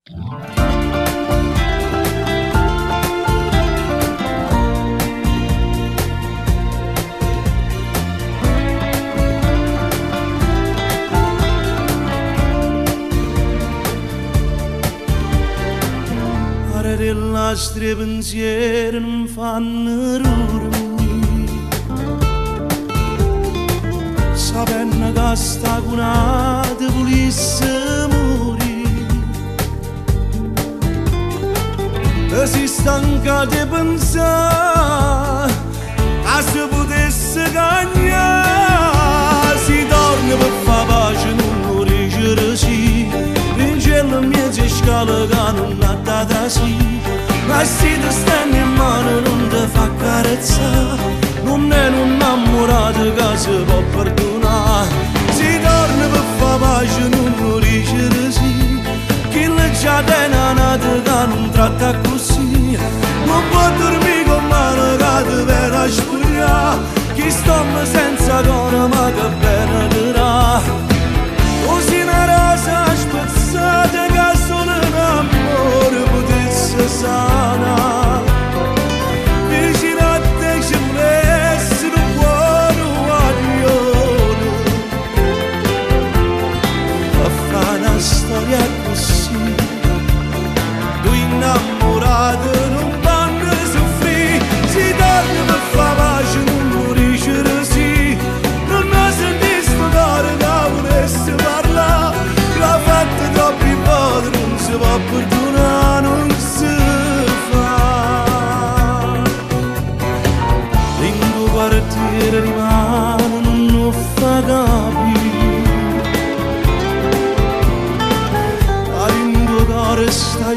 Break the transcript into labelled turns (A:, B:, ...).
A: Le nostre pensieri non fanno rumore, sapendo che sta cunata volesse morire. E si stanca di pensare che se potesse cagnare, si torna per fare pace, non riuscire sì. In cielo mia si scala che non ha data sì. Ma se ti stanno in mano non ti fa carezzare, non è un innamorato che si può perdonare. Si torna per fare pace, non riuscire sì. Chi le già tenanata che non tratta così, non può dormire con mano che ti verrà spugliare. Chi stomma senza cora ma che bene dirà. Così una rosa spezzata che solo un amore potesse sana, vicino a te ci volesse un buon guaglione. A fare una storia così, due innamorati non vanno a soffrire. Si torna per fare pace, non morisce sì. Non ho sentito cuore che volesse parlare, l'ha fatto troppi volte, non si può perdonare, non si fa. In due quartiere rimane, non fa capire. In due cuore stai